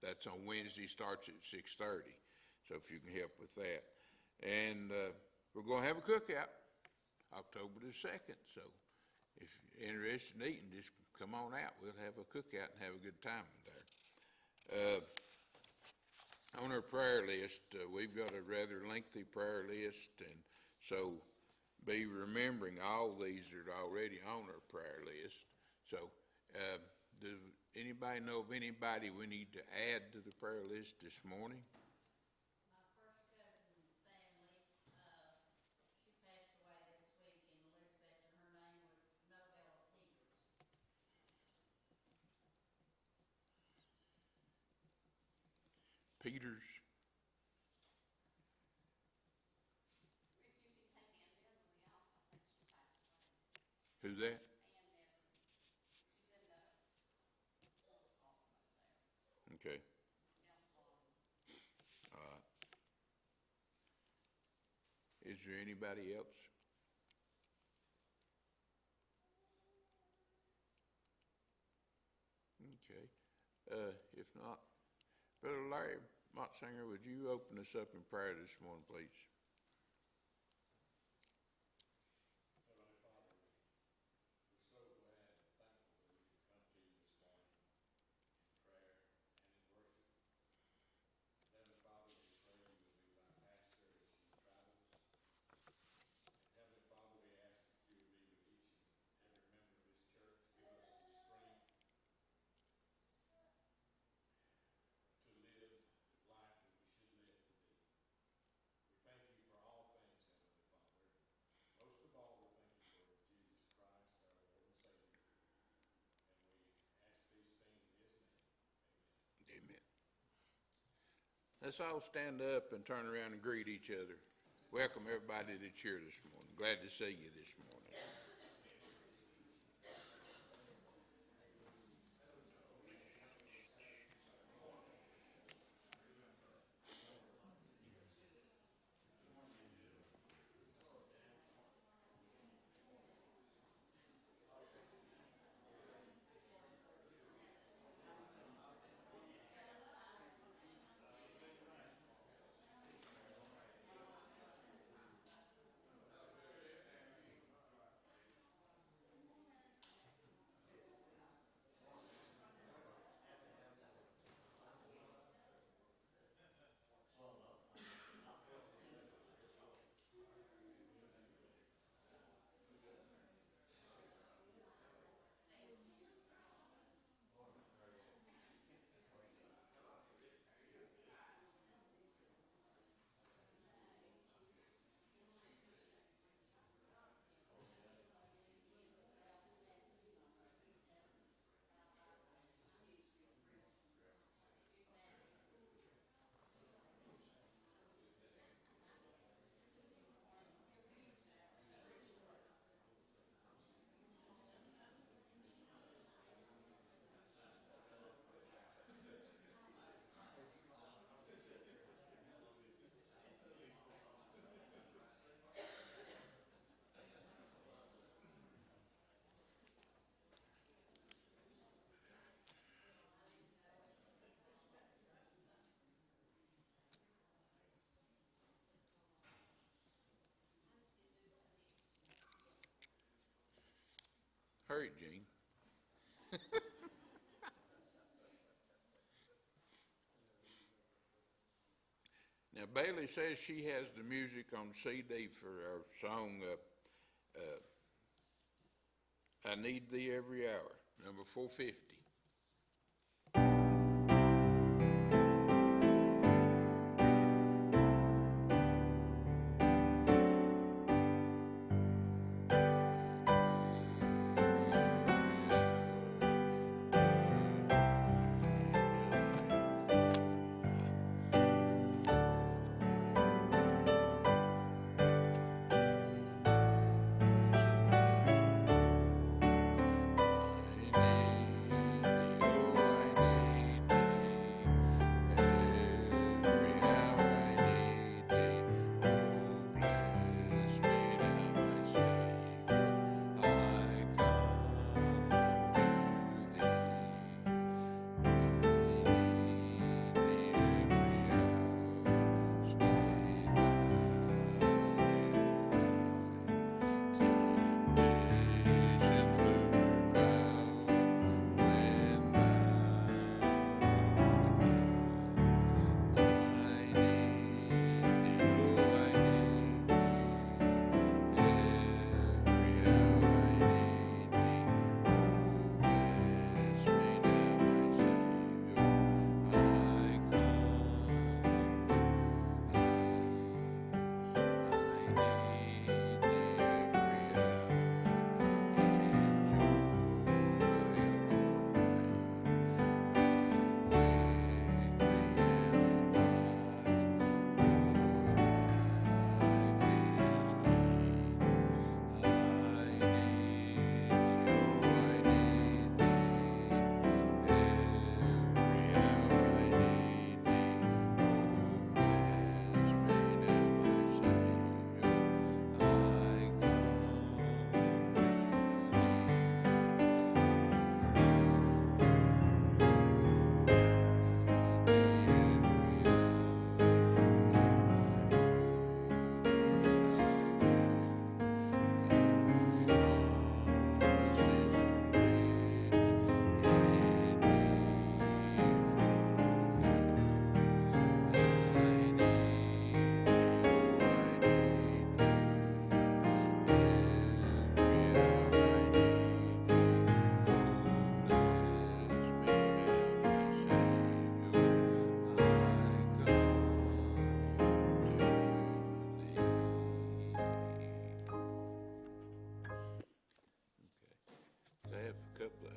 that's on Wednesday, starts at 6:30. So if you can help with that. And we're going to have a cookout October the 2nd. So if you're interested in eating, just come on out. We'll have a cookout and have a good time there. On our prayer list, we've got a rather lengthy prayer list, and so be remembering all these that are already on our prayer list. So does anybody know of anybody we need to add to the prayer list this morning? My first cousin family, she passed away this week in Elizabeth, and her name was Novella Peters. Peters. If you could take Ann Beverly off, I think she passed away. Who's that? Ann Beverly. She's in the little hall right there. Okay. Down the bottom. All right. Is there anybody else? Okay. If not, Brother Larry Mottsinger, would you open us up in prayer this morning, please? Heavenly Father, we're so glad and thankful that we could come to you this morning in prayer and in worship. Heavenly Father, we pray you will be with our pastor as he travels. And Heavenly Father, we ask that you would be with each and every member of this church. Give us the strength to live life that we should live today. We thank you for all things, Heavenly Father. Most of all, we thank you for Jesus Christ, our Lord and Savior. And we ask these things in his name. Amen. Amen. Let's all stand up and turn around and greet each other. Welcome everybody that's here this morning. Glad to see you this morning. Hurry, Gene. Now, Bailey says she has the music on CD for our song, I Need Thee Every Hour, number 450. I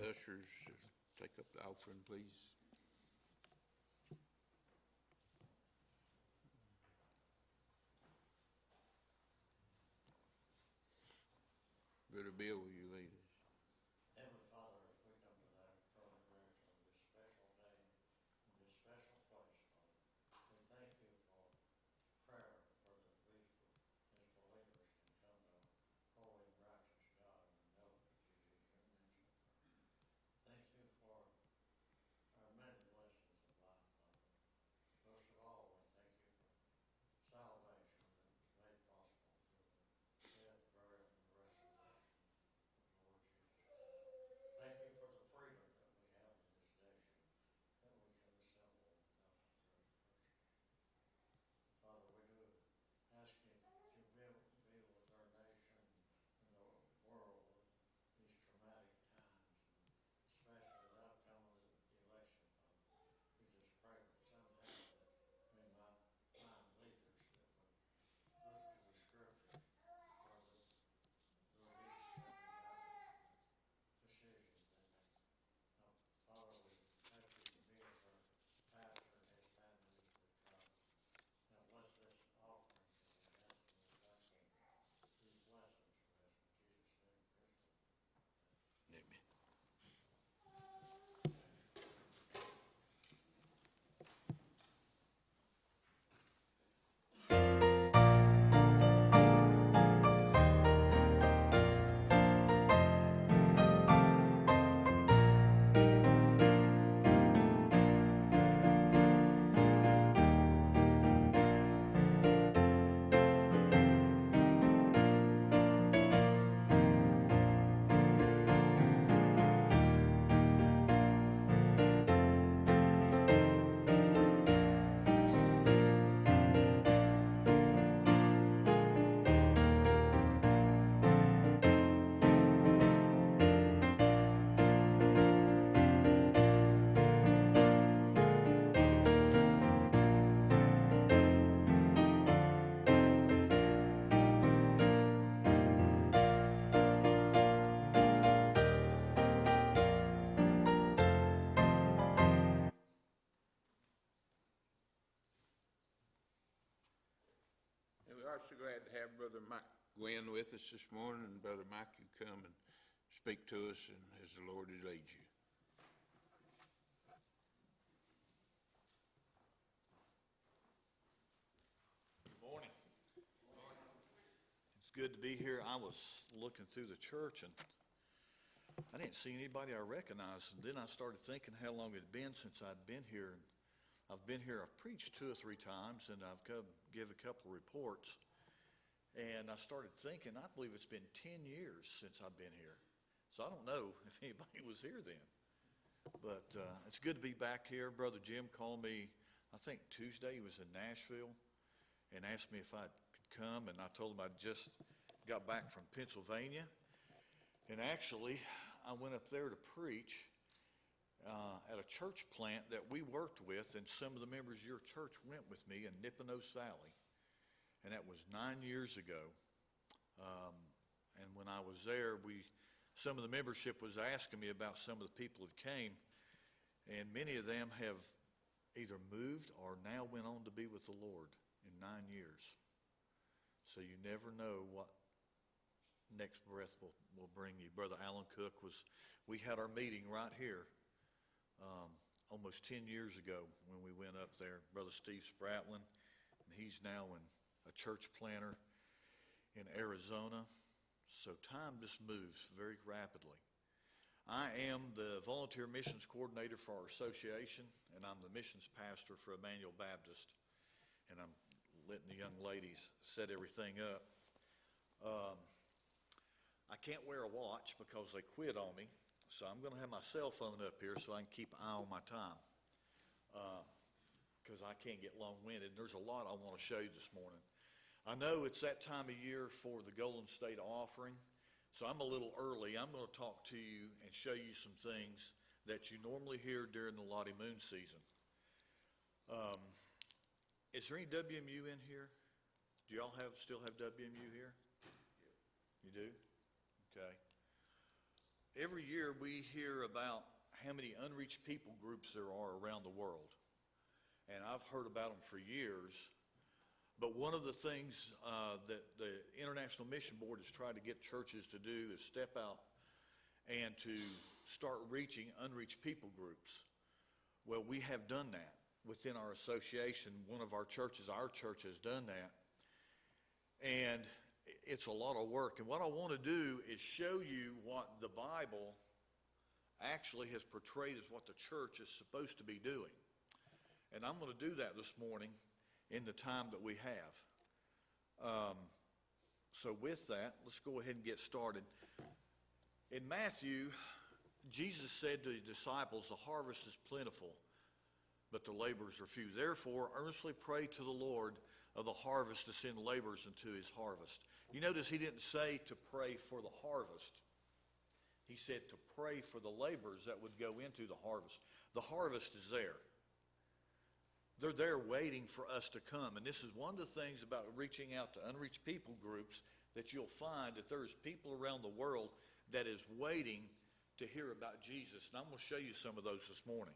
ushers take up the offering, please. Brother Bill, will you lead us? Heavenly Father, as we come to thy throne of grace on this special day, in this special place, Father, we thank you for prayer, for that we as believers can come to holy and righteous God and know that Jesus is your answer. Thank you for our many blessings of life, Father. Most of all, we thank you for salvation that was made possible through the death, burial, and resurrection of the Lord Jesus. Thank you for the freedom that we have in this nation, that we can assemble without the threat of persecution. Father, we do ask you to be with our nation and the world in these traumatic times, and especially the outcome of the election, Father. We just pray that somehow that we might find leaders that would look to the scriptures for the leadership and guidance and decisions they make. Now, Father, we ask you to be with our pastor and his family as they travel. Now, bless this offering that we ask in this thankful, these blessings we ask in Jesus' name, Christ. Amen. And we are so glad to have Brother Mike Gwynn with us this morning. And Brother Mike, you come and speak to us and as the Lord has led you. Good morning. It's good to be here. I was looking through the church and I didn't see anybody I recognized. And then I started thinking how long it had been since I'd been here. And I've been here, I've preached 2 or 3 times, and I've give a couple reports. And I started thinking, I believe it's been 10 years since I've been here. So I don't know if anybody was here then. But it's good to be back here. Brother Jim called me, I think Tuesday. He was in Nashville and asked me if I could come. And I told him I just got back from Pennsylvania. And actually, I went up there to preach at a church plant that we worked with, and some of the members of your church went with me in Nipponos Valley. And that was 9 years ago. And when I was there, some of the membership was asking me about some of the people that came, and many of them have either moved or now went on to be with the Lord in 9 years. So you never know what next breath will bring you. Brother Alan Cook we had our meeting right here almost 10 years ago when we went up there. Brother Steve Spratlin, and he's now a church planter in Arizona. So time just moves very rapidly. I am the volunteer missions coordinator for our association, and I'm the missions pastor for Emmanuel Baptist. And I'm letting the young ladies set everything up. I can't wear a watch because they quit on me, so I'm going to have my cell phone up here so I can keep an eye on my time, because I can't get long-winded. There's a lot I want to show you this morning. I know it's that time of year for the Golden State offering, so I'm a little early. I'm going to talk to you and show you some things that you normally hear during the Lottie Moon season. Is there any WMU in here? Do y'all still have WMU here? You do? Okay. every year we hear about how many unreached people groups there are around the world. And I've heard about them for years. But one of the things that the International Mission Board has tried to get churches to do is step out and to start reaching unreached people groups. Well, we have done that within our association. One of our church has done that. And it's a lot of work. And what I want to do is show you what the Bible actually has portrayed as what the church is supposed to be doing. And I'm going to do that this morning in the time that we have. So with that, let's go ahead and get started. In Matthew, Jesus said to his disciples, the harvest is plentiful, but the laborers are few. Therefore, earnestly pray to the Lord of the harvest to send laborers into his harvest. You notice he didn't say to pray for the harvest. He said to pray for the laborers that would go into the harvest. The harvest is there. They're there waiting for us to come. And this is one of the things about reaching out to unreached people groups, that you'll find that there's people around the world that is waiting to hear about Jesus. And I'm going to show you some of those this morning.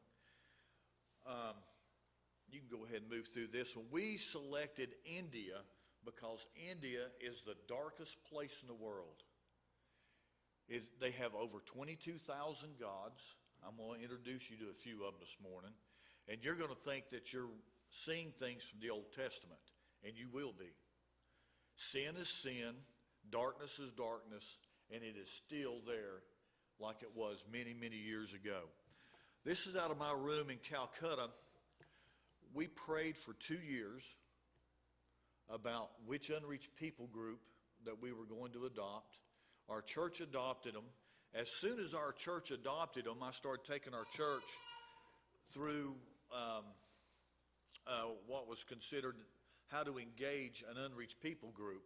You can go ahead and move through this one. We selected India because India is the darkest place in the world. They have over 22,000 gods. I'm going to introduce you to a few of them this morning. And you're going to think that you're seeing things from the Old Testament, and you will be. Sin is sin, darkness is darkness, and it is still there like it was many, many years ago. This is out of my room in Calcutta. We prayed for 2 years about which unreached people group that we were going to adopt. Our church adopted them. As soon as our church adopted them, I started taking our church through what was considered how to engage an unreached people group.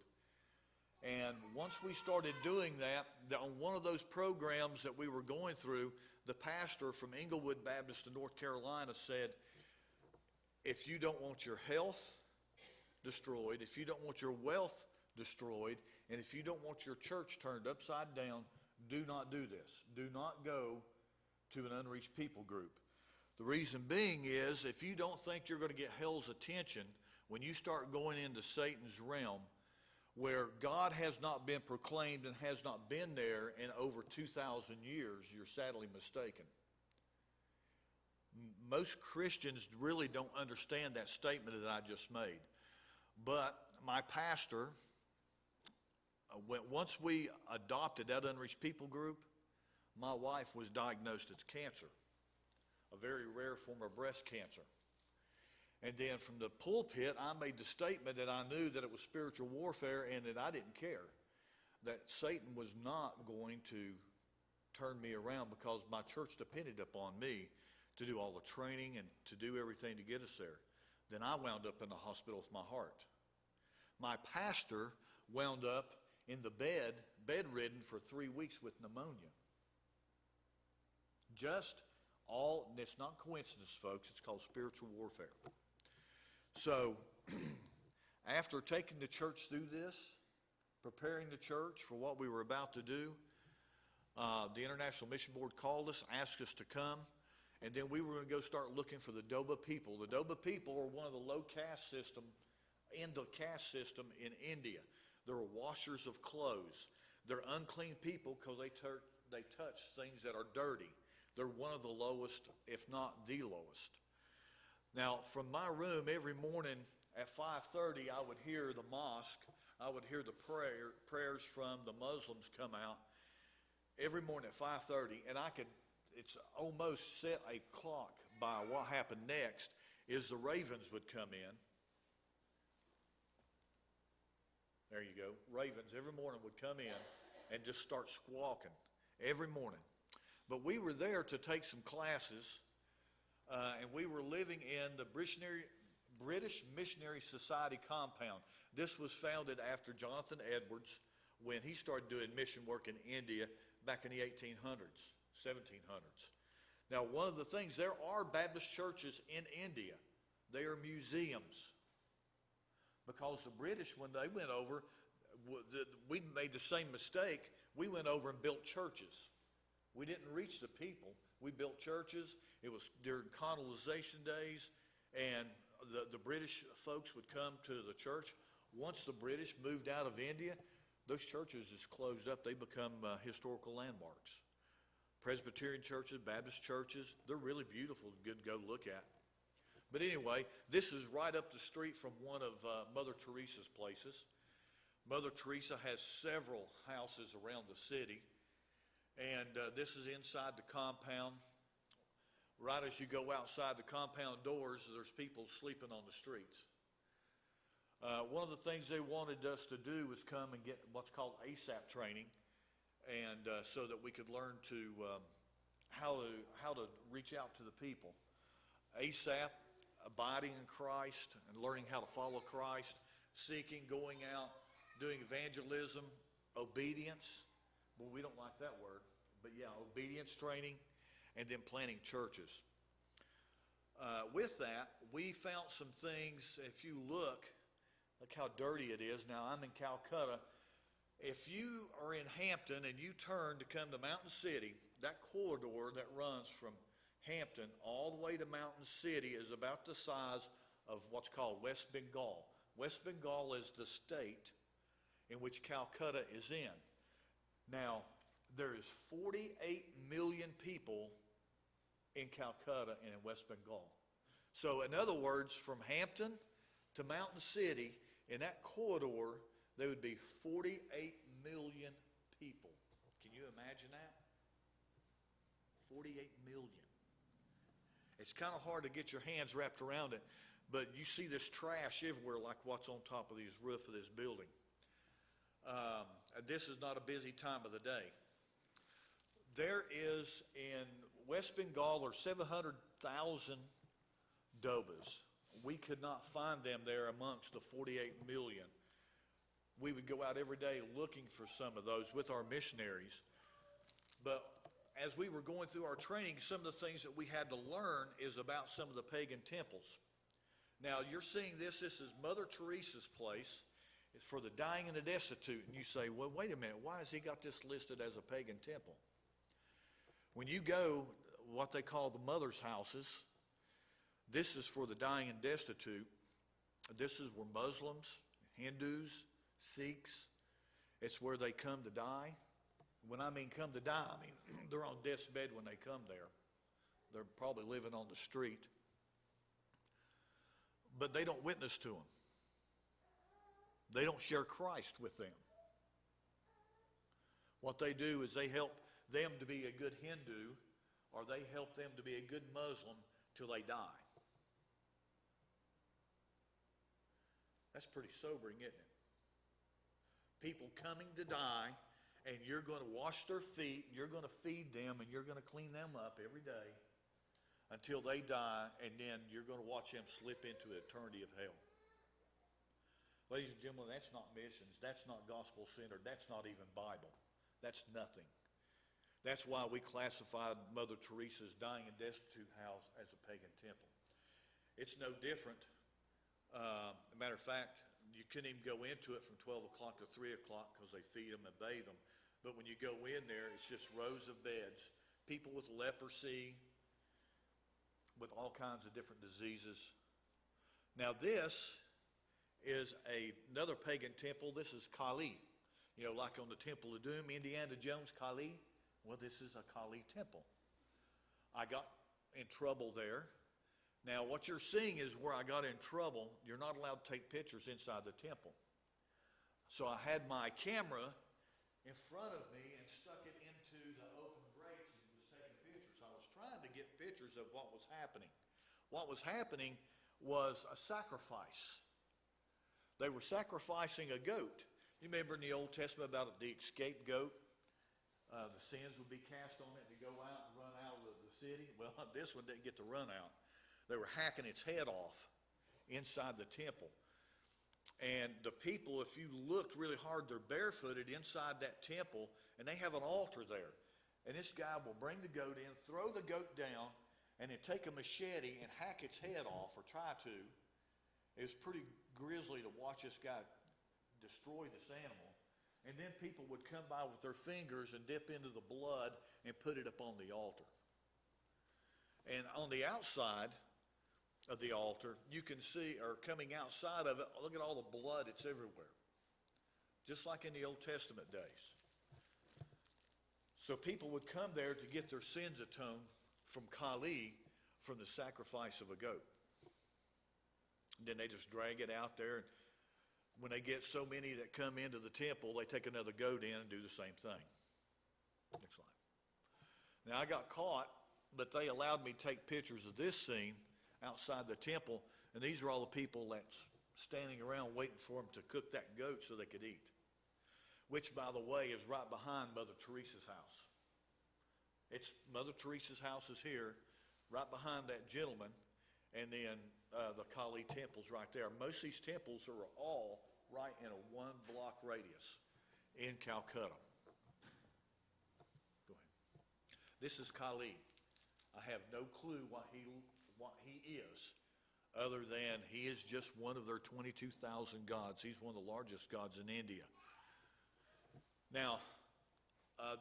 And once we started doing that, on one of those programs that we were going through, the pastor from Englewood Baptist in North Carolina said, if you don't want your health destroyed, if you don't want your wealth destroyed, and if you don't want your church turned upside down, do not do this. Do not go to an unreached people group. The reason being is, if you don't think you're going to get hell's attention, when you start going into Satan's realm, where God has not been proclaimed and has not been there in over 2,000 years, you're sadly mistaken. Most Christians really don't understand that statement that I just made. But my pastor, once we adopted that unreached people group, my wife was diagnosed as cancer, a very rare form of breast cancer. And then from the pulpit, I made the statement that I knew that it was spiritual warfare and that I didn't care, that Satan was not going to turn me around because my church depended upon me to do all the training and to do everything to get us there. Then I wound up in the hospital with my heart. My pastor wound up in the bedridden for 3 weeks with pneumonia. And it's not coincidence, folks, it's called spiritual warfare. So, after taking the church through this, preparing the church for what we were about to do, the International Mission Board called us, asked us to come, and then we were going to go start looking for the Doba people. The Doba people are one of the low caste system, in the caste system in India. They're washers of clothes. They're unclean people because they touch things that are dirty. They're one of the lowest, if not the lowest. Now, from my room every morning at 5:30, I would hear the mosque. I would hear the prayers from the Muslims come out every morning at 5:30, and it's almost set a clock by what happened next is the ravens would come in. There you go. Ravens every morning would come in and just start squawking every morning. But we were there to take some classes, and we were living in the British Missionary Society compound. This was founded after Jonathan Edwards when he started doing mission work in India back in the 1800s, 1700s. Now, one of the things, there are Baptist churches in India. They are museums. Because the British, when they went over, we made the same mistake. We went over and built churches. We didn't reach the people. We built churches. It was during colonization days, and the British folks would come to the church. Once the British moved out of India, those churches just closed up. They become historical landmarks. Presbyterian churches, Baptist churches, they're really beautiful, good to go look at. But anyway, this is right up the street from one of Mother Teresa's places. Mother Teresa has several houses around the city, and this is inside the compound. Right as you go outside the compound doors, there's people sleeping on the streets. One of the things they wanted us to do was come and get what's called ASAP training, and so that we could learn how to reach out to the people. ASAP, abiding in Christ and learning how to follow Christ, seeking, going out, doing evangelism, obedience. Well, we don't like that word, but yeah, obedience training, and then planting churches. With that, we found some things. If you look how dirty it is. Now, I'm in Calcutta. If you are in Hampton and you turn to come to Mountain City, that corridor that runs from Hampton all the way to Mountain City is about the size of what's called West Bengal. West Bengal is the state in which Calcutta is in. Now, there is 48 million people in Calcutta and in West Bengal. So, in other words, from Hampton to Mountain City, in that corridor, there would be 48 million people. Can you imagine that? 48 million. It's kind of hard to get your hands wrapped around it, but you see this trash everywhere like what's on top of this roof of this building. This is not a busy time of the day. There is, in West Bengal, there are 700,000 Dobas. We could not find them there amongst the 48 million. We would go out every day looking for some of those with our missionaries. But as we were going through our training, some of the things that we had to learn is about some of the pagan temples. Now, you're seeing this. This is Mother Teresa's place. It's for the dying and the destitute. And you say, well, wait a minute. Why has he got this listed as a pagan temple? When you go, what they call the mother's houses, this is for the dying and destitute. This is where Muslims, Hindus, Sikhs, it's where they come to die. When I mean come to die, I mean they're on death's bed when they come there. They're probably living on the street. But they don't witness to them. They don't share Christ with them. What they do is they help them to be a good Hindu, or they help them to be a good Muslim till they die. That's pretty sobering, isn't it? People coming to die, and you're going to wash their feet, and you're going to feed them, and you're going to clean them up every day until they die, and then you're going to watch them slip into the eternity of hell. Ladies and gentlemen, that's not missions. That's not gospel-centered. That's not even Bible. That's nothing. That's why we classified Mother Teresa's dying and destitute house as a pagan temple. It's no different. As a matter of fact, you couldn't even go into it from 12 o'clock to 3 o'clock because they feed them and bathe them. But when you go in there, it's just rows of beds. People with leprosy, with all kinds of different diseases. Now this is another pagan temple. This is Kali. You know, like on the Temple of Doom, Indiana Jones, Kali. Well, this is a Kali temple. I got in trouble there. Now, what you're seeing is where I got in trouble. You're not allowed to take pictures inside the temple. So I had my camera in front of me and stuck it into the open grates and was taking pictures. I was trying to get pictures of what was happening. What was happening was a sacrifice. They were sacrificing a goat. You remember in the Old Testament about the escaped goat? The sins would be cast on it to go out and run out of the city. Well, this one didn't get to run out. They were hacking its head off inside the temple. And the people, if you looked really hard, they're barefooted inside that temple, and they have an altar there. And this guy will bring the goat in, throw the goat down, and then take a machete and hack its head off, or try to. It was pretty grisly to watch this guy destroy this animal. And then people would come by with their fingers and dip into the blood and put it up on the altar. And on the outside of the altar, you can see, or coming outside of it, look at all the blood, it's everywhere. Just like in the Old Testament days. So people would come there to get their sins atoned from Kali, from the sacrifice of a goat. And then they just drag it out there. And when they get so many that come into the temple, they take another goat in and do the same thing. Next slide. Now I got caught, but they allowed me to take pictures of this scene outside the temple. And these are all the people that's standing around waiting for them to cook that goat so they could eat. Which, by the way, is right behind Mother Teresa's house. It's Mother Teresa's house is here, right behind that gentleman, and then the Kali temple's right there. Most of these temples are all right in a 1-block radius in Calcutta. Go ahead. This is Kali. I have no clue what he is, other than he is just one of their 22,000 gods. He's one of the largest gods in India. Now,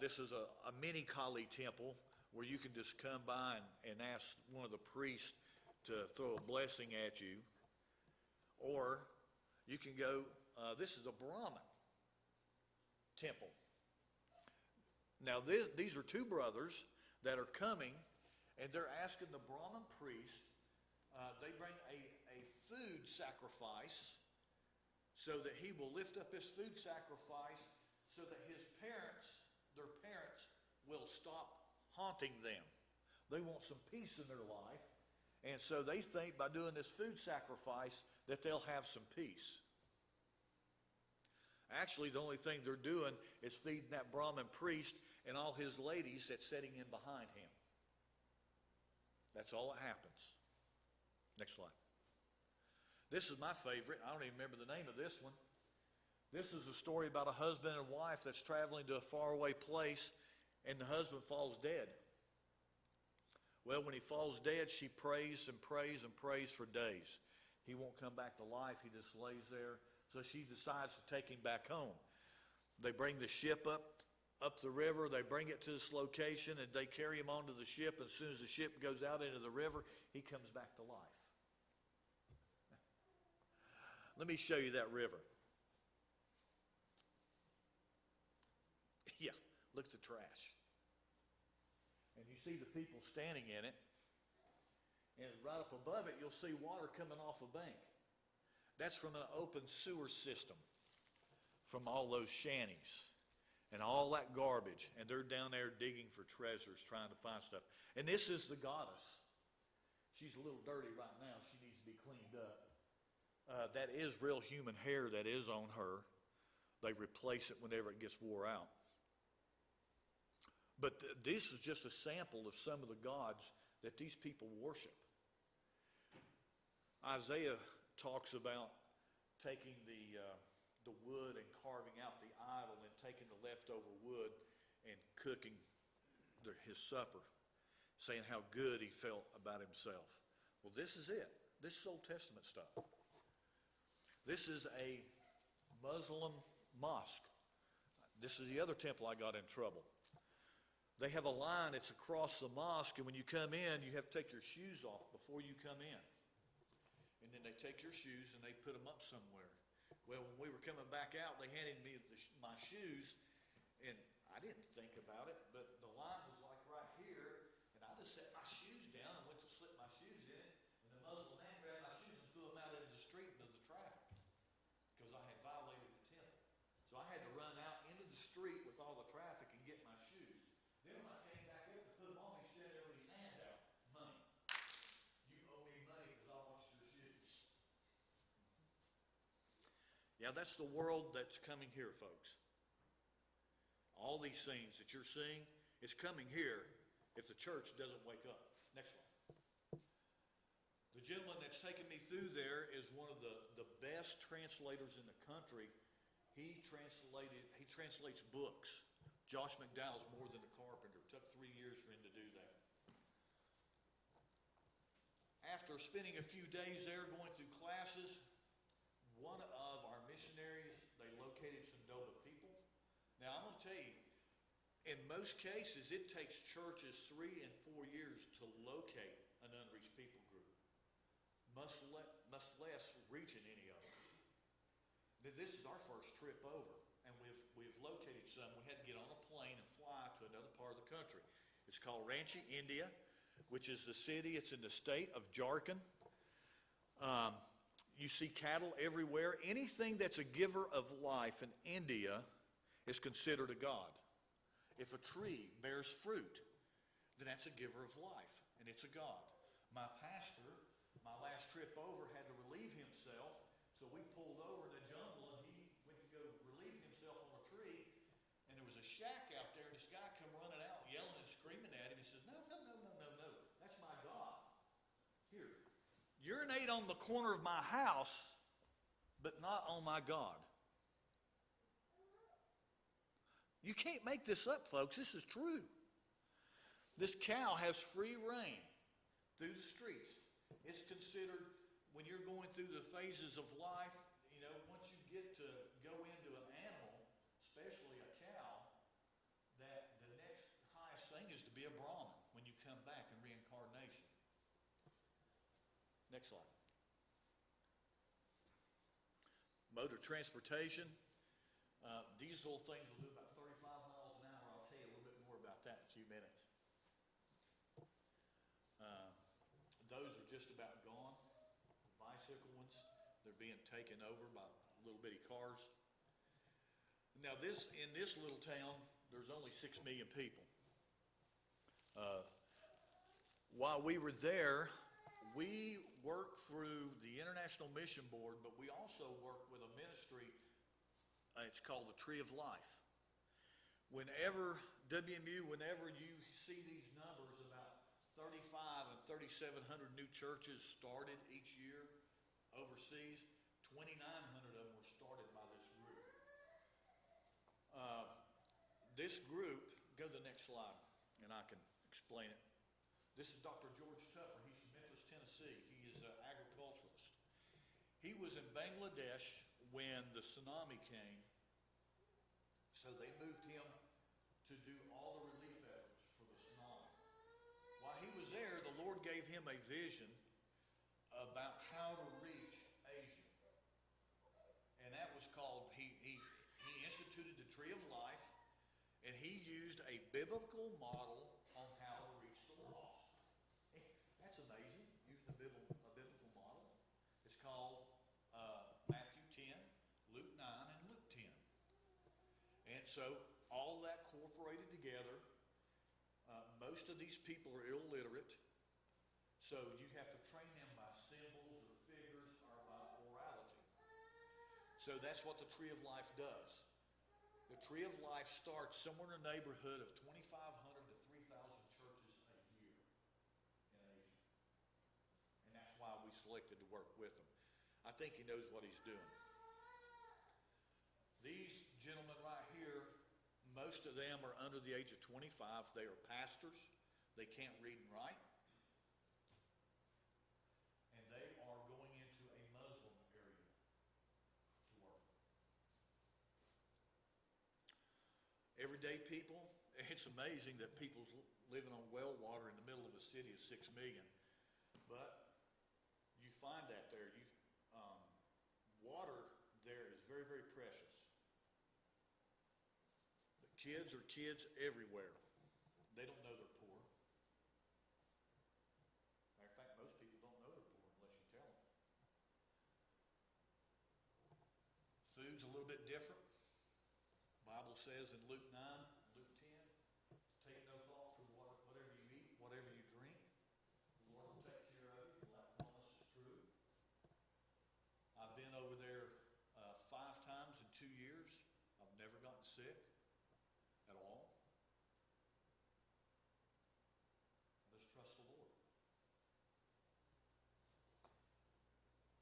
this is a mini Kali temple where you can just come by and ask one of the priests to throw a blessing at you. Or you can go, this is a Brahmin temple. Now, these are two brothers that are coming, and they're asking the Brahmin priest, they bring a food sacrifice so that he will lift up his food sacrifice so that their parents will stop haunting them. They want some peace in their life, and so they think by doing this food sacrifice that they'll have some peace. Actually, the only thing they're doing is feeding that Brahmin priest and all his ladies that's sitting in behind him. That's all that happens. Next slide. This is my favorite. I don't even remember the name of this one. This is a story about a husband and wife that's traveling to a faraway place, and the husband falls dead. Well, when he falls dead, she prays and prays and prays for days. He won't come back to life. He just lays there. So she decides to take him back home. They bring the ship up the river. They bring it to this location, and they carry him onto the ship. As soon as the ship goes out into the river, he comes back to life. Let me show you that river. Yeah, look at the trash. And you see the people standing in it. And right up above it, you'll see water coming off a bank. That's from an open sewer system from all those shanties and all that garbage. And they're down there digging for treasures, trying to find stuff. And this is the goddess. She's a little dirty right now. She needs to be cleaned up. That is real human hair that is on her. They replace it whenever it gets wore out. But this is just a sample of some of the gods that these people worship. Isaiah talks about taking the wood and carving out the idol and taking the leftover wood and cooking his supper, saying how good he felt about himself. Well, this is it. This is Old Testament stuff. This is a Muslim mosque. This is the other temple I got in trouble. They have a line that's across the mosque, and when you come in, you have to take your shoes off before you come in. And then they take your shoes and they put them up somewhere. Well, when we were coming back out, they handed me my shoes, and I didn't think about it, but the line was like right here, and I just set my shoes down and went to slip my shoes in, and the Muslim man grabbed my shoes and threw them out into the street into the traffic because I had violated the temple. So I had to run out into the street with all the traffic and get my shoes. Then when I came back up to put them on, he stretched everybody's hand out. Money. You owe me money because I washed your shoes. Yeah, that's the world that's coming here, folks. All these things that you're seeing, it's coming here if the church doesn't wake up. Next one. The gentleman that's taken me through there is one of the best translators in the country. He translates books. Josh McDowell's more than a carpenter. It took 3 years for him to do that. After spending a few days there going through classes, one of our missionaries, they located some Doba people, Now, I'm gonna tell you, in most cases, it takes churches 3 and 4 years to locate an unreached people group, much less reaching any of them. This is our first trip over, and we've located some. We had to get on a plane and fly to another part of the country. It's called Ranchi, India, which is the city. It's in the state of Jharkhand. You see cattle everywhere. Anything that's a giver of life in India is considered a god. If a tree bears fruit, then that's a giver of life, and it's a god. My pastor, my last trip over, had to relieve himself, so we pulled over in the jungle, and he went to go relieve himself on a tree, and there was a shack out there, and this guy come running out, yelling and screaming at him. He says, no, that's my God. Here, urinate on the corner of my house, but not on my God. You can't make this up, folks. This is true. This cow has free reign through the streets. It's considered, when you're going through the phases of life, once you get to go into an animal, especially a cow, that the next highest thing is to be a Brahmin when you come back in reincarnation. Next slide. Mode of transportation. These little things will do about 35 miles an hour. I'll tell you a little bit more about that in a few minutes. Those are just about gone. The bicycle ones, they're being taken over by little bitty cars. Now in this little town, there's only 6 million people. While we were there, we worked through the International Mission Board, but we also worked with a ministry. It's called the Tree of Life. Whenever you see these numbers, about 35 and 3,700 new churches started each year overseas. 2,900 of them were started by this group. This group, go to the next slide, and I can explain it. This is Dr. George Tupper. He's from Memphis, Tennessee. He is an agriculturalist. He was in Bangladesh when the tsunami came, so they moved him to do all the relief efforts for the tsunami. While he was there, the Lord gave him a vision about how to reach Asia. And that was called, he instituted the Tree of Life, and he used a biblical model on how to reach the lost. That's amazing, using a biblical model. It's called Matthew 10, Luke 9, and Luke 10. And so all that cooperated together. Most of these people are illiterate, so you have to train them by symbols or figures or by orality. So that's what the Tree of Life does. The Tree of Life starts somewhere in the neighborhood of 2,500 to 3,000 churches a year in Asia. And that's why we selected to work with him. I think he knows what he's doing. These gentlemen right here, most of them are under the age of 25. They are pastors. They can't read and write. And they are going into a Muslim area to work. Everyday people, it's amazing that people's living on well water in the middle of a city of 6 million. But you find that there. Water there is very, very precious. Kids are kids everywhere. They don't know they're poor. Matter of fact, most people don't know they're poor unless you tell them. Food's a little bit different. The Bible says in Luke 9, Luke 10, take no thought for whatever you eat, whatever you drink. The Lord will take care of you. That promise is true. I've been over there 5 times in 2 years. I've never gotten sick at all. Let's trust the Lord.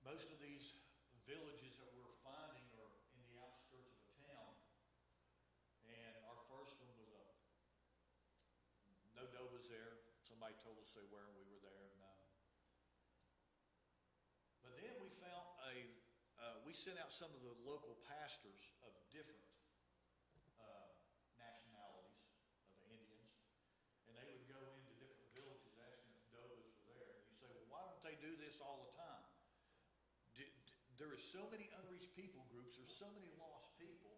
Most of these villages that we're finding are in the outskirts of a town. And our first one was no dough was there. Somebody told us they were, and we were there. But then we found we sent out some of the local pastors of different there is so many unreached people groups, there's so many lost people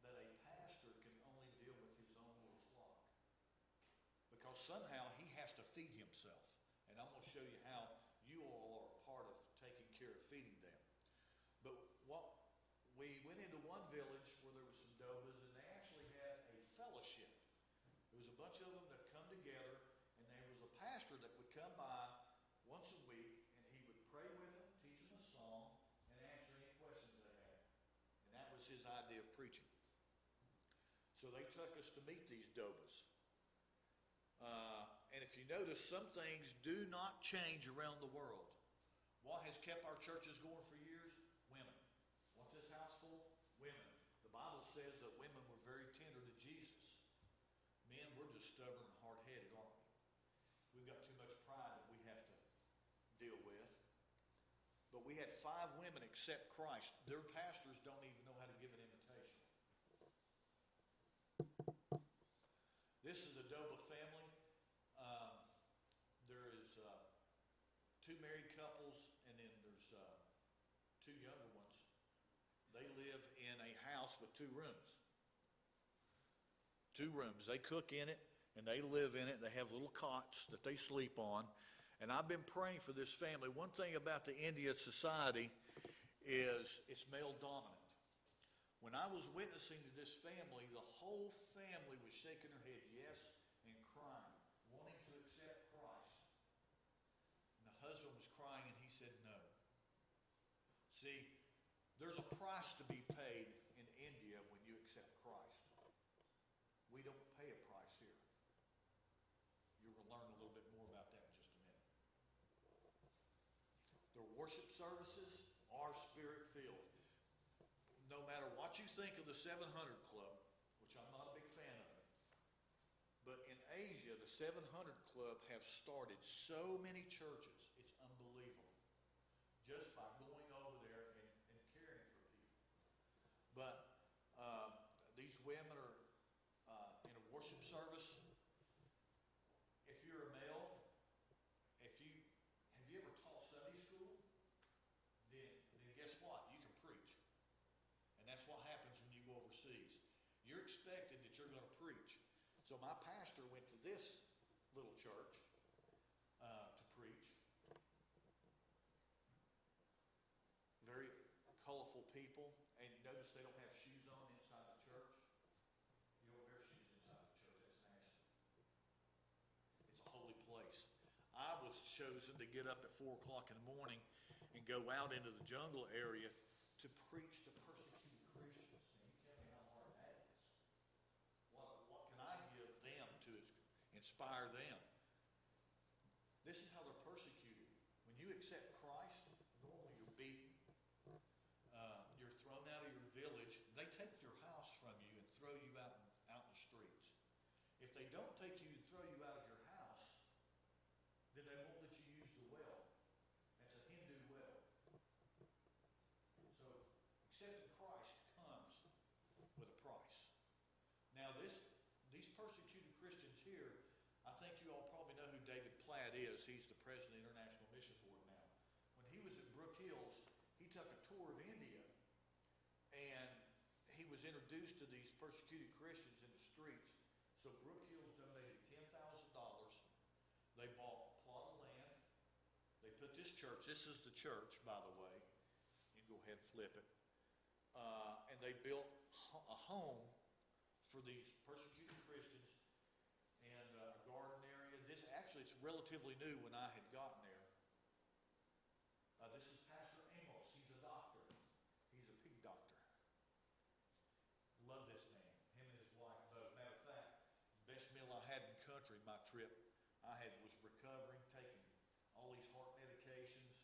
that a pastor can only deal with his own little flock. Because somehow he has to feed himself. And I'm going to show you how you all are part of taking care of feeding them. But we went into one village where there was some Dobas, and they actually had a fellowship. There was a bunch of them that come together, and there was a pastor that would come by once a week, and he would pray with them, teach them a song, and answer any questions they had. And that was his idea of preaching. So they took us to meet these Dobas. And if you notice, some things do not change around the world. What has kept our churches going for years? Women. What's this house full? Women. The Bible says that women were very tender to Jesus. Men, we're just stubborn and hard-headed, aren't we? We've got too much pride that we have to deal with. But we had 5 women accept Christ. Their pastors don't even know how to give an invitation. This is the Doba family. There is 2 married couples, and then there's 2 younger ones. They live in a house with 2 rooms. 2 rooms. They cook in it, and they live in it. They have little cots that they sleep on. And I've been praying for this family. One thing about the Indian society is it's male dominant. When I was witnessing to this family, the whole family was shaking their head yes and crying, wanting to accept Christ. And the husband was crying, and he said no. See, there's a price to be paid in India when you accept Christ. We don't pay a price here. You're going to learn a little bit more about that in just a minute. Their worship services are spirit-filled. No matter what you think of the 700 Club, which I'm not a big fan of it, but in Asia, the 700 Club have started so many churches, it's unbelievable, just by going over there and caring for people. But these women are in a worship service. If you're a male, have you ever taught Sunday school? Then guess what? You can preach. And that's what happens when you go overseas. You're expected that you're going to preach. So my pastor went to this little church to preach. Very colorful people. And notice they don't have shoes on inside the church. You don't wear shoes inside the church. That's nasty. It's a holy place. I was chosen to get up at 4 o'clock in the morning and go out into the jungle area to preach to persecuted Christians. And you tell me how hard that is. What can I give them to inspire them? This is how they're persecuted. When you accept Christ, normally you're beaten. You're thrown out of your village. They take your house from you and throw you out in the streets. If they don't take you and throw you out of your house, then they won't let you use the well. That's a Hindu well. So accepting Christ comes with a price. Now these persecuted Christians here, I think you all probably know who David Platt is. He's the president of the International Mission Board now. When he was at Brook Hills, he took a tour of India, and he was introduced to these persecuted Christians in the streets. So Brook Hills donated $10,000. They bought a plot of land. They put this church, this is the church, by the way. You can go ahead and flip it. And they built a home for these persecuted Christians and a garden area. This actually, it's relatively new when I had gotten there. This is Pastor Amos. He's a doctor. He's a pig doctor. Love this man. Him and his wife both. Matter of fact, the best meal I had in the country, my trip I had was recovering, taking all these heart medications.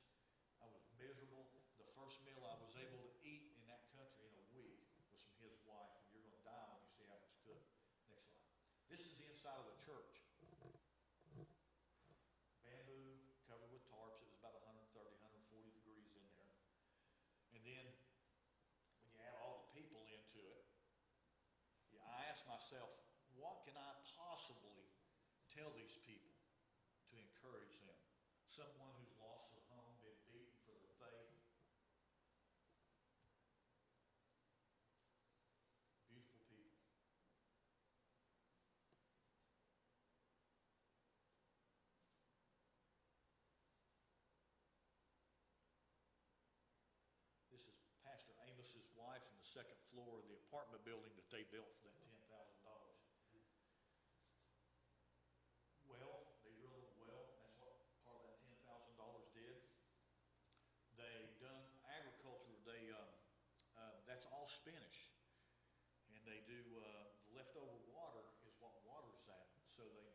I was miserable. The first meal I was able to eat in that country in a week was from his wife, and you're going to die when you see how it's cooked. Next slide. This is the inside of the church. Bamboo covered with tarps. It was about 130, 140 degrees in there. And then when you add all the people into it, I asked myself, what can I possibly tell these people to encourage them? Someone who's lost their home, been beaten for their faith. Amos's wife in the second floor of the apartment building that they built for that $10,000. Well, they drilled a well. That's what part of that $10,000 did. They done agriculture. That's all Spanish, and they do the leftover water is what waters that, so they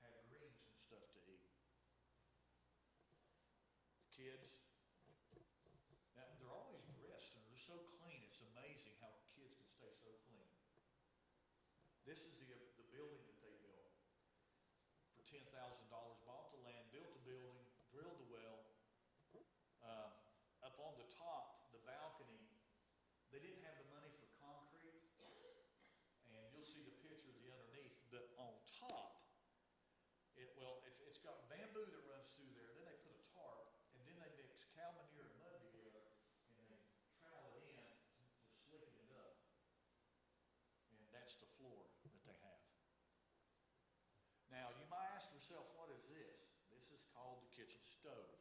have greens and stuff to eat. The kids, now they're always dressed and they're so clean. It's amazing how kids can stay so clean. This is the building that they built for $10,000. Bought the land, built the building, drilled the well. Up on the top, the balcony, they didn't have the money for concrete, and you'll see the picture of the underneath. But on top, it's got bamboo that runs through there. Then they put a tarp, and then they mix cow manure and mud together, and they trowel it in to slicken it up. And that's the floor that they have. Now, you might ask yourself, what is this? This is called the kitchen stove.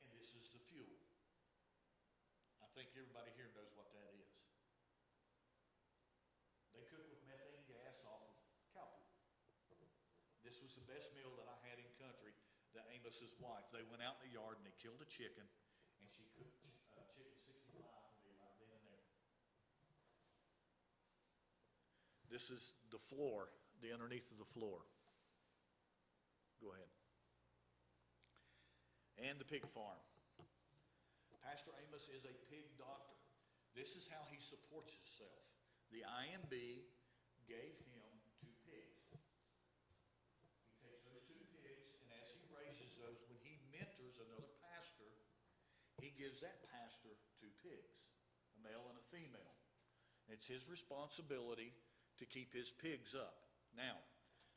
And this is the fuel. I think everybody here knows what that is. They cook with methane gas off of cow poop. This was the best meal that I had in country. That Amos's wife, they went out in the yard and they killed a chicken, and she cooked chicken 65 for me right then and there. This is the floor, the underneath of the floor. Go ahead. And the pig farm. Pastor Amos is a pig doctor. This is how he supports himself. The IMB gave him 2 pigs. He takes those 2 pigs, and as he raises those, when he mentors another pastor, he gives that pastor 2 pigs, a male and a female. It's his responsibility to keep his pigs up. Now,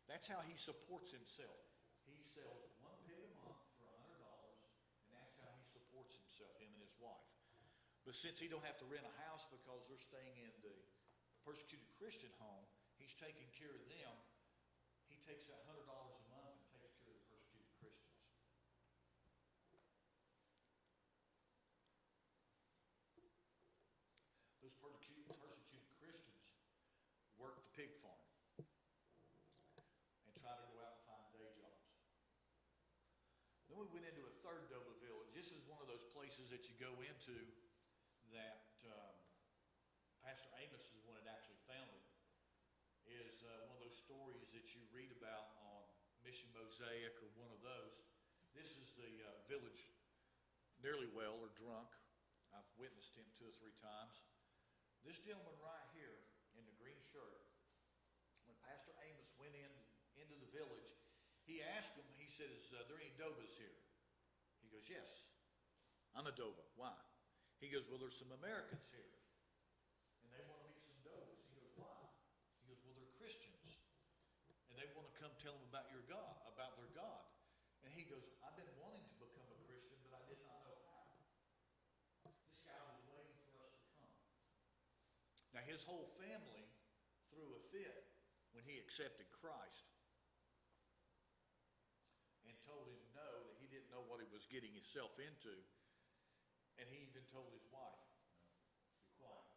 that's how he supports himself. He sells 1 pig a month for $100, and that's how he supports himself, him and his wife. But since he don't have to rent a house because they're staying in the persecuted Christian home, he's taking care of them. He takes that $100 a month and takes care of the persecuted Christians. Those persecuted Christians work the pig farm and try to go out and find day jobs. Then we went into a third Doba village. This is one of those places that you go into that Pastor Amos is the one that actually found it. Is one of those stories that you read about on Mission Mosaic or one of those. This is the village nearly well or drunk. I've witnessed him 2 or 3 times. This gentleman right here in the green shirt, when Pastor Amos went into the village, he asked him, he said, is there any Dobas here? He goes, yes, I'm a Doba. Why? He goes, well, there's some Americans here, and they want to meet some Dobas. He goes, why? He goes, well, they're Christians, and they want to come tell them about your God, about their God. And he goes, I've been wanting to become a Christian, but I did not know how. This guy was waiting for us to come. Now, his whole family threw a fit when he accepted Christ and told him no, that he didn't know what he was getting himself into. And he even told his wife, no, be quiet.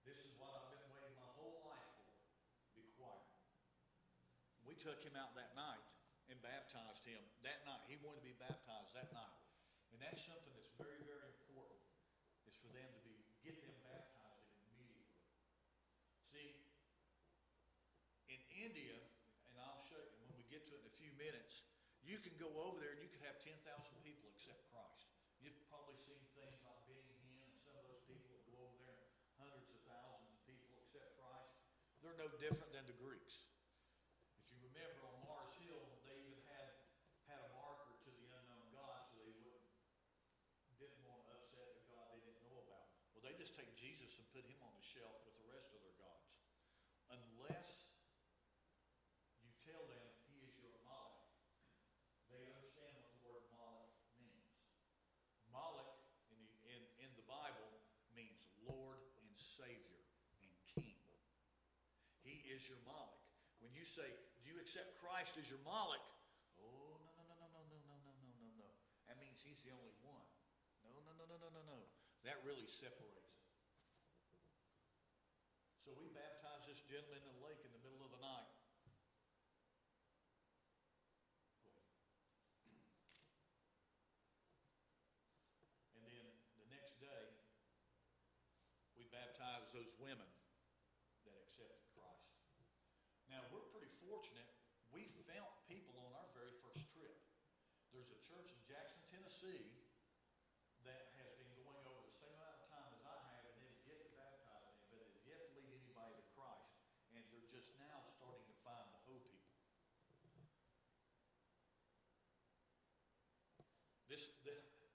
This is what I've been waiting my whole life for. Be quiet. We took him out that night and baptized him that night. He wanted to be baptized that night. And that's something that's very, very important, is for them to get them baptized immediately. See, in India, and I'll show you when we get to it in a few minutes, you can go over there and you can have 10,000 people accept Christ. You've probably seen things like Benny Hinn and some of those people that go over there, hundreds of thousands of people accept Christ. They're no different than the Greeks. If you remember on Mars Hill, they even had a marker to the unknown God, so they didn't want to upset the God they didn't know about. Well, they just take Jesus and put him on the shelf with the rest of their gods. Unless you tell them he is your Moloch. They understand what the word Moloch means. Moloch in the Bible means Lord and Savior and King. He is your Moloch. When you say, do you accept Christ as your Moloch? Oh, no. That means he he's the only one. No, no, no, no, no, no, no. That really separates it. So we baptized this gentleman in the lake in the middle of the night. And then the next day, we baptized those women that accepted Christ. Now, we're pretty fortunate. We found people on our very first trip. There's a church in Jackson, Tennessee that has been going over the same amount of time as I have, and they've yet to baptize anybody, they've yet to lead anybody to Christ, and they're just now starting to find the Ho people.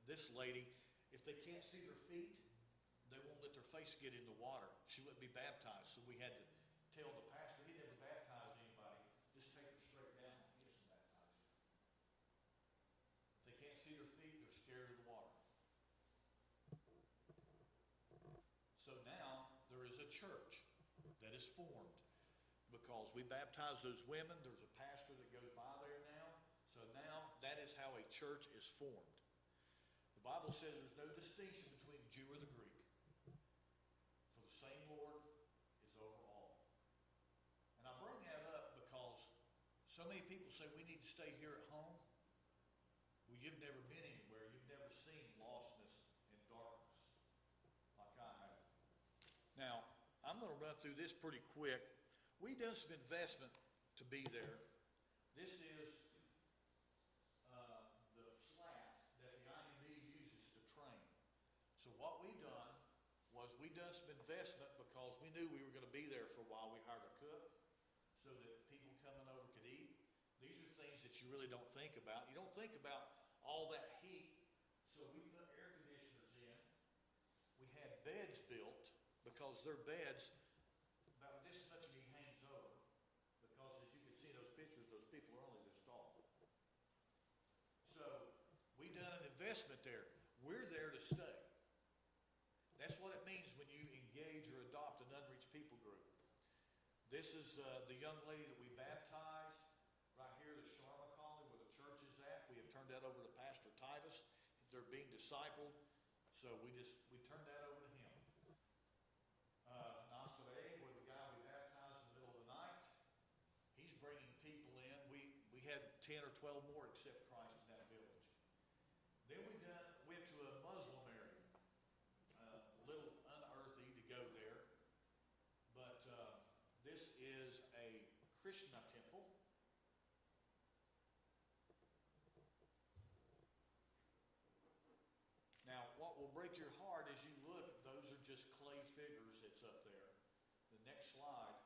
This lady, if they can't see their feet, they won't let their face get in the water. She wouldn't be baptized, so we had to tell the pastor he never baptized anybody. Just take her straight down and kiss and baptize her. If they can't see their feet, they're scared of the water. So now there is a church that is formed because we baptize those women. There's a pastor that goes by there now. So now that is how a church is formed. The Bible says there's no distinction between the Jew or the Greek. For the same Lord is over all. And I bring that up because so many people say we need to stay here at home. Well, you've never been anywhere. You've never seen lostness and darkness like I have. Now, I'm going to run through this pretty quick. We done some investment to be there. This is the flat that the IMB uses to train. So what we done was we done some investment because we knew we were going to be there for a while. We hired a cook so that people coming over could eat. These are things that you really don't think about. You don't think about all that heat. So we put air conditioners in. We had beds built because their beds, about this much of me hangs over. Because as you can see in those pictures, those people are only this tall. So we done an investment there. We're there to stay. That's what it means when you engage or adopt an unreached people group. This is the young lady that we baptized right here, the Sharma Colony, where the church is at. We have turned that over to Pastor Titus. They're being discipled, so we turned that over to him. Nasare, where the guy we baptized in the middle of the night, he's bringing people in. We had 10 or 12 more accept Christ in that village. Then we went to a Muslim area. A little unearthly to go there, but this is a Krishna temple. Now, what will break your heart as you look, those are just clay figures that's up there. The next slide,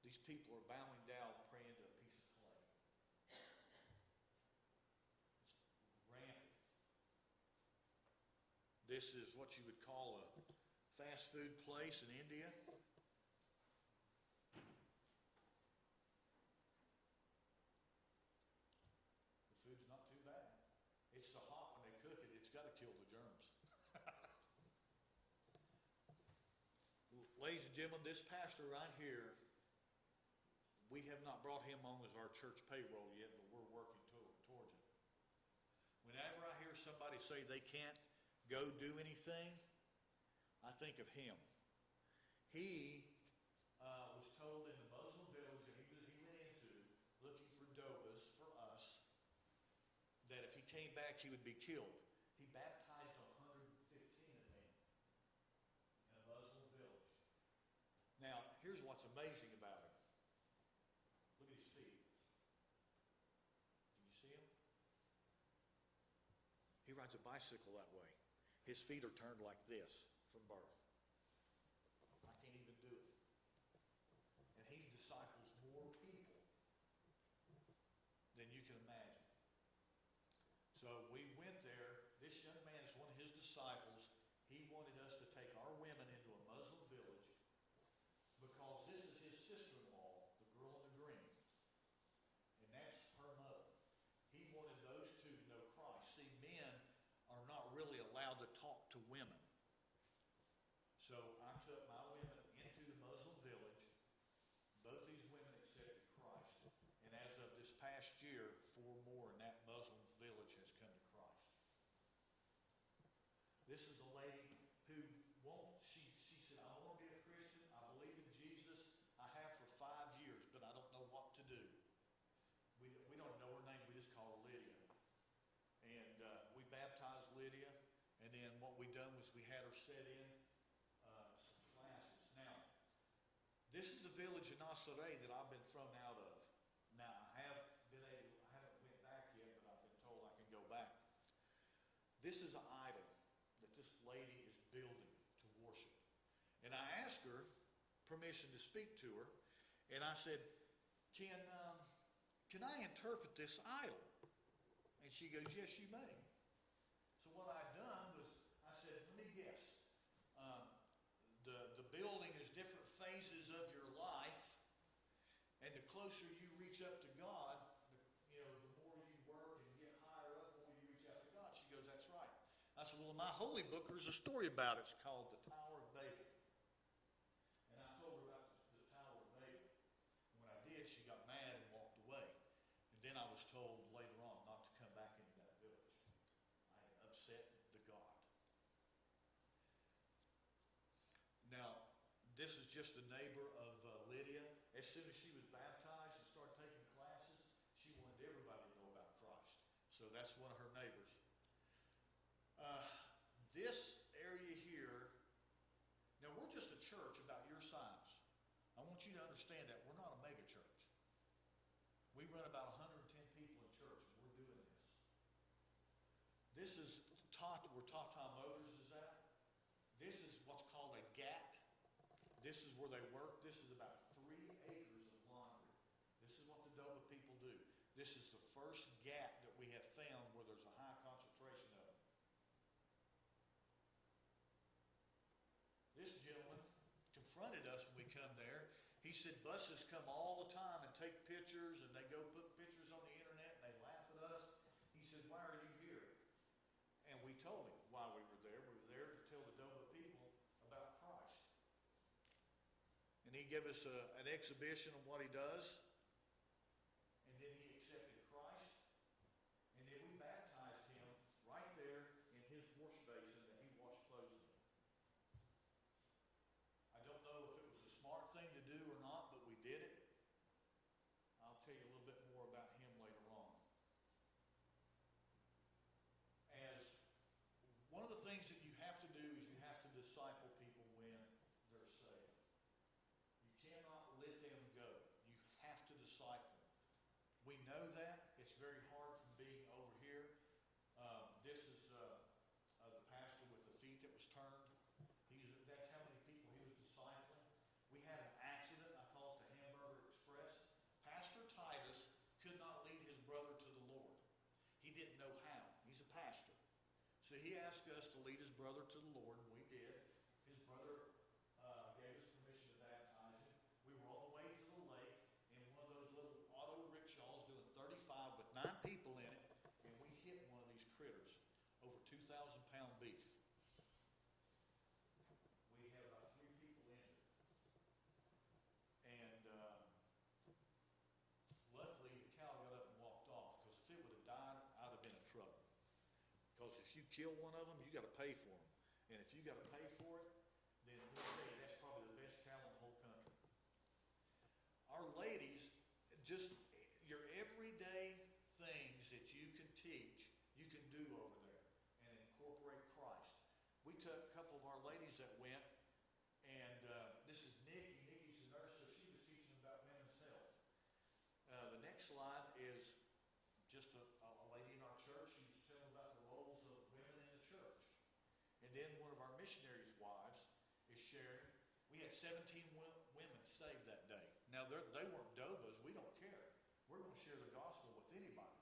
these people are bowing down, praying to a piece of clay. It's rampant. This is what you would call a fast food place in India. The food's not too bad. It's so hot when they cook it, it's got to kill the germs. Ladies and gentlemen, this pastor right here, we have not brought him on as our church payroll yet, but we're working towards it. Whenever I hear somebody say they can't go do anything, I think of him. He was told in the Muslim village that he went into looking for dobas for us, that if he came back, he would be killed. He baptized 115 of them in a Muslim village. Now, here's what's amazing about him. Look at his feet. Can you see him? He rides a bicycle that way. His feet are turned like this from birth. I can't even do it. And he disciples more people than you can imagine. So we went there. This young man is one of his disciples. He wanted us to take our women into a Muslim village because this is his sister-in-law, the girl in the green. And that's her mother. He wanted those two to know Christ. See, men are not really allowed to talk to women. So I took my women into the Muslim village. Both these women accepted Christ. And as of this past year, 4 more in that Muslim village has come to Christ. This is a lady who she said, I want to be a Christian. I believe in Jesus. I have for 5 years, but I don't know what to do. We don't know her name. We just call her Lydia. And we baptized Lydia. And then what we done was we had her set in some classes. Now, this is the village in Nasare that I've been thrown out of. Now, I haven't went back yet, but I've been told I can go back. This is an idol that this lady is building to worship. And I asked her permission to speak to her, and I said, can I interpret this idol? And she goes, yes, you may. So what I done was, I said, let me guess. The building is different phases of your life, and the closer you reach up to God, the more you work and get higher up, the more you reach out to God. She goes, that's right. I said, well, in my holy book, there's a story about it. It's called the Tower of Babel. And I told her about the Tower of Babel. And when I did, she got mad and walked away. And then I was told later on not to come back into that village. I had upset the God. Now, this is just a neighbor of Lydia. As soon as she was baptized and started taking classes, she wanted everybody to know about Christ. So that's one of her neighbors. This area here, now we're just a church about your size. I want you to understand that. We're not a mega church. We run about 110 people in church, and we're doing this. This is where Tata Motors is at. This is what's called a GAT. This is where they work. This is about 3 acres of laundry. This is what the Doba people do. This is the first GAT that we have found where there's a high concentration of them. This gentleman confronted us when we come there. He said buses come all the time and take pictures, and they go put pictures on the internet, and they laugh at us. He said, why are you here? And we told him why we were there. We were there to tell the Doba people about Christ. And he gave us an exhibition of what he does. And then he accepted Christ. And then we baptized him right there in his wash basin that he washed clothes in. I don't know if it was a smart thing to do or not, but we did it. I'll tell you a little bit more about him later on. As one of the things that you have to do is you have to disciple people when they're saved. You cannot let them go. You have to disciple them. We know that. It's very hard from being over here. This is the pastor with the feet that was turned. That's how many people he was discipling. We had an accident. I call it the Hamburger Express. Pastor Titus could not lead his brother to the Lord. He didn't know how. He's a pastor. So he asked us to lead his brother to the Lord, and we did. His brother gave us permission to baptize him. We were on the way to the lake in one of those little auto rickshaws doing 35 with 9 people in it, and we hit one of these critters, over 2,000-pound beef. We had about 3 people injured. And luckily, the cow got up and walked off, because if it would have died, I'd have been in trouble. Because if you kill one of them, you got to pay for them. And if you got to pay for it, then we'll tell you that's probably the best cow in the whole country. Our ladies, just your everyday things that you can teach, you can do over there and incorporate Christ. We took a couple of our ladies that went, and this is Nikki. Nikki's a nurse, so she was teaching about women's health. The next slide is just a lady in our church. She was telling about the roles of women in the church. And then one of our missionaries' wives is sharing. We had 17 women saved that day. Now, they weren't Dobas. We don't care. We're going to share the gospel with anybody.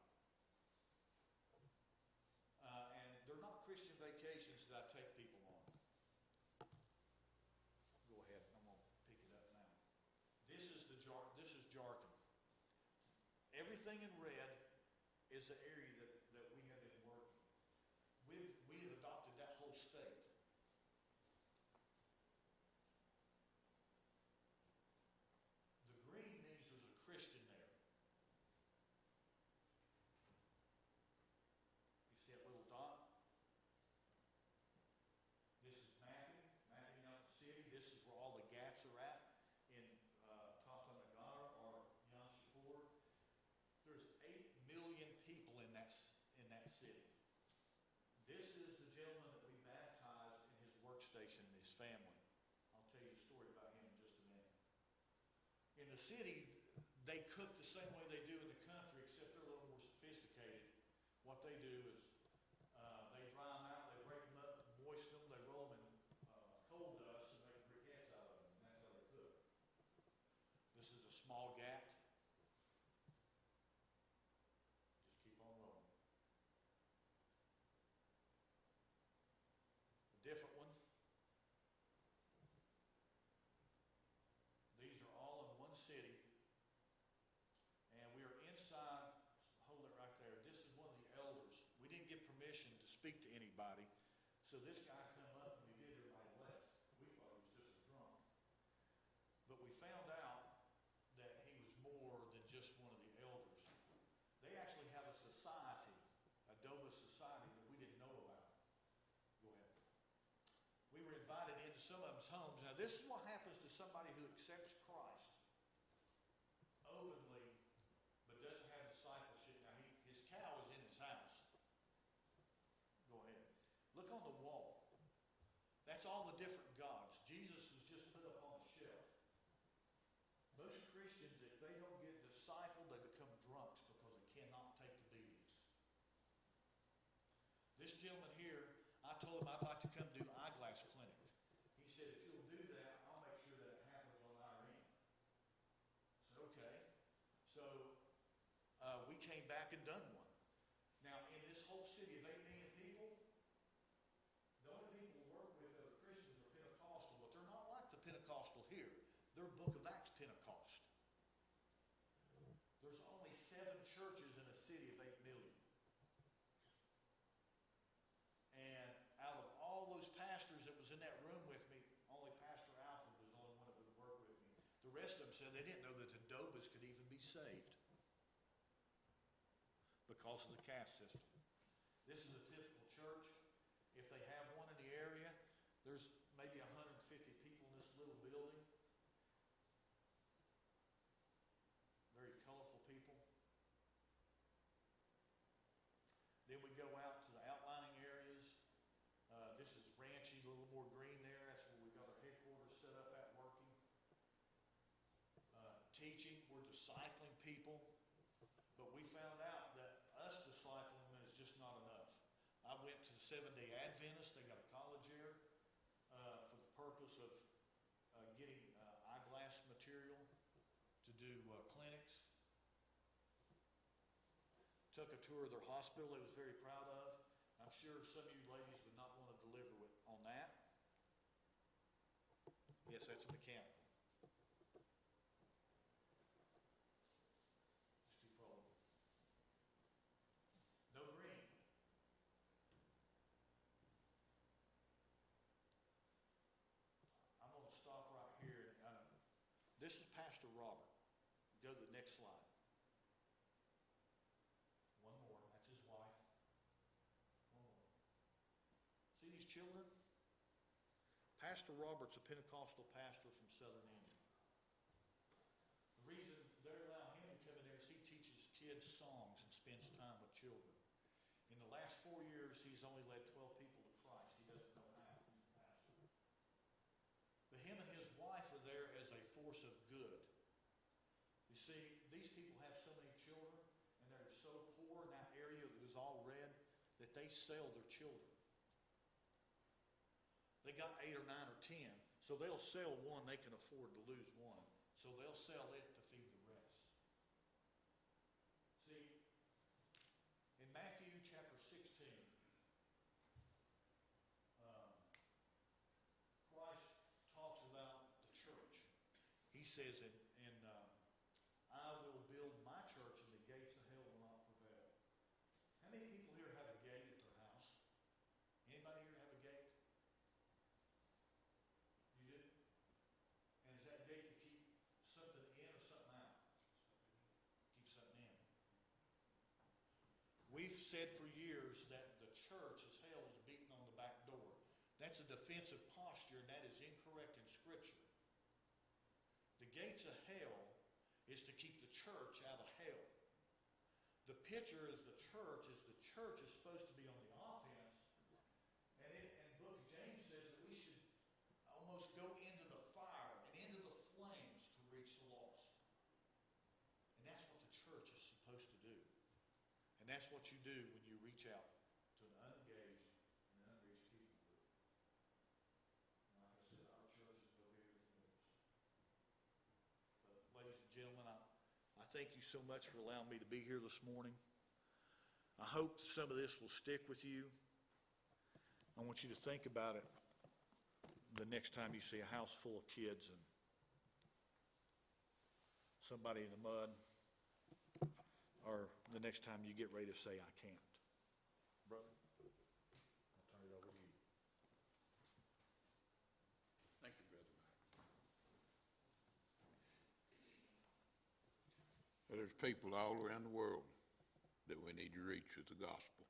And they're not Christian vacations that I take people on. Go ahead. I'm going to pick it up now. This is Jarkin. Everything in red is the area that we have been working. We have adopted that whole state. The green means there's a Christian there. You see that little dot? family. I'll tell you a story about him in just a minute. In the city, they cook the same way they do in the country, except they're a little more sophisticated. What they do is they dry them out, they break them up, moisten them, they roll them in coal dust and make briquettes out of them. And that's how they cook. This is a small gat. Just keep on rolling. A different one. These are all in one city. And we are inside, hold it right there. This is one of the elders. We didn't get permission to speak to anybody. So this guy come up and we did, everybody left. We thought he was just a drunk. But we found out that he was more than just one of the elders. They actually have a society, a Doba society that we didn't know about. Go ahead. We were invited into some of them's homes. Now this is what happens to somebody who accepts Christ openly but doesn't have discipleship. Now his cow is in his house. Go ahead. Look on the wall. That's all the different gods. Jesus was just put up on a shelf. Most Christians, if they don't get discipled, they become drunks because they cannot take the beatings. This gentleman here, I told him I'd like to come do eyeglass clinic. He said, if you'll do that, I'll make sure that it happens on our end. I said, okay. So we came back and done one. Now, in this whole city of 8 million people, the only people we work with that are Christians are Pentecostal, but they're not like the Pentecostal here. They're Book of Acts Pentecost. There's only 7 churches in a city of 8 million. And out of all those pastors that was in that room with me, only Pastor Alfred was the only one that would work with me. The rest of them said they didn't know that the Dobas could even be saved because of the caste system. This is a typical church. If they have one in the area, there's maybe 150 people in this little building. Very colorful people. Then we go out to the outlining areas. This is ranchy, a little more green there. That's where we got our headquarters set up at working. Teaching, we're discipling people. But we found out that us discipling them is just not enough. I went to the Seventh-day Adventist. They got a college here for the purpose of getting eyeglass material to do clinics. Took a tour of their hospital they was very proud of. I'm sure some of you ladies would not want to deliver on that. Yes, that's a mechanical. Just keep rolling. No green. I'm going to stop right here. This is Pastor Robert. Go to the next slide. One more. That's his wife. One more. See these children? Pastor Robert's a Pentecostal pastor from Southern India. The reason they allow him to come in there is he teaches kids songs and spends time with children. In the last 4 years, he's only led 12 people to Christ. He doesn't know how. He's a pastor. But him and his wife are there as a force of good. You see, these people have so many children, and they're so poor in that area that was all red that they sell their children. They got 8 or 9 or 10, so they'll sell one. They can afford to lose one, so they'll sell it to feed the rest. See, in Matthew chapter 16, Christ talks about the church. He says I will build my church and the gates of hell will not prevail. How many people here have a gate at their house? Anybody here have a gate? You do? And is that gate to keep something in or something out? Keep something in. We've said for years that the church as hell is beating on the back door. That's a defensive posture, and that is incorrect in Scripture. The gates of hell is to keep the church out of hell. The picture is the church is supposed to be on the offense. And book of James says that we should go into the fire and into the flames to reach the lost. And that's what the church is supposed to do. And that's what you do when you reach out to an unengaged and unreached people group. And like I said, our church is no bigger than yours. But ladies and gentlemen, I thank you so much for allowing me to be here this morning. I hope some of this will stick with you. I want you to think about it the next time you see a house full of kids and somebody in the mud, or the next time you get ready to say, I can't. Brother, I'll turn it over to you. Thank you, Brother Mike. Well, there's people all around the world that we need to reach with the gospel.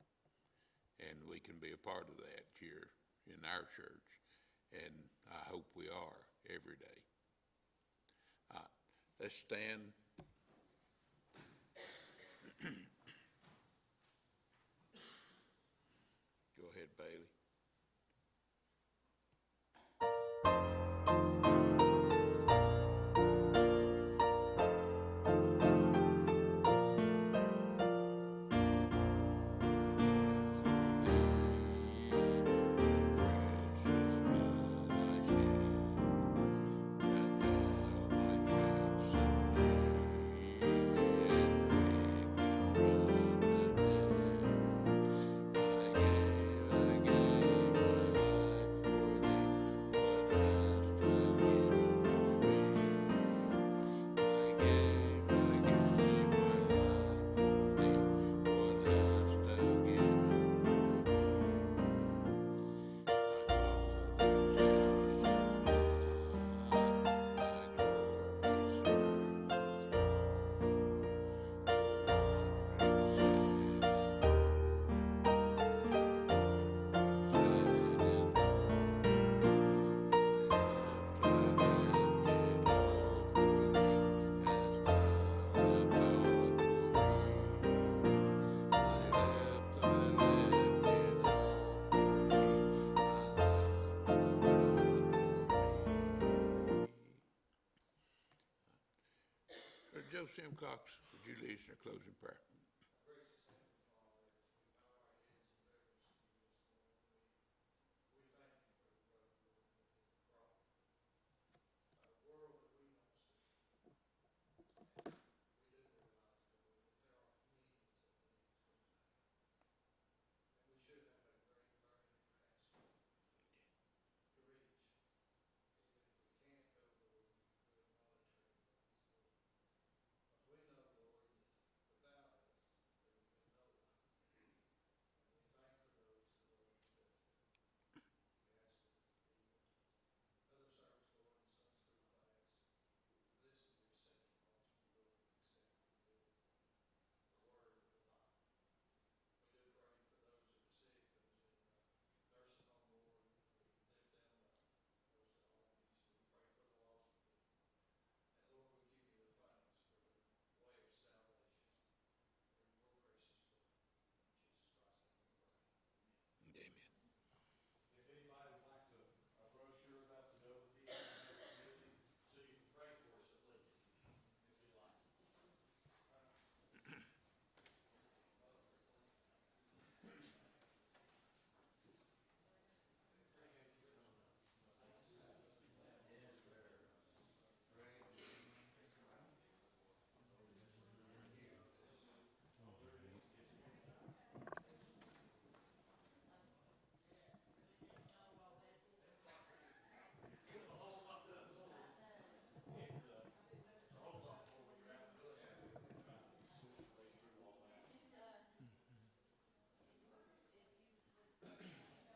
And we can be a part of that here in our church. And I hope we are every day. Let's stand. Go ahead, Bailey. Joe Simcox, would you lead us in a closing prayer?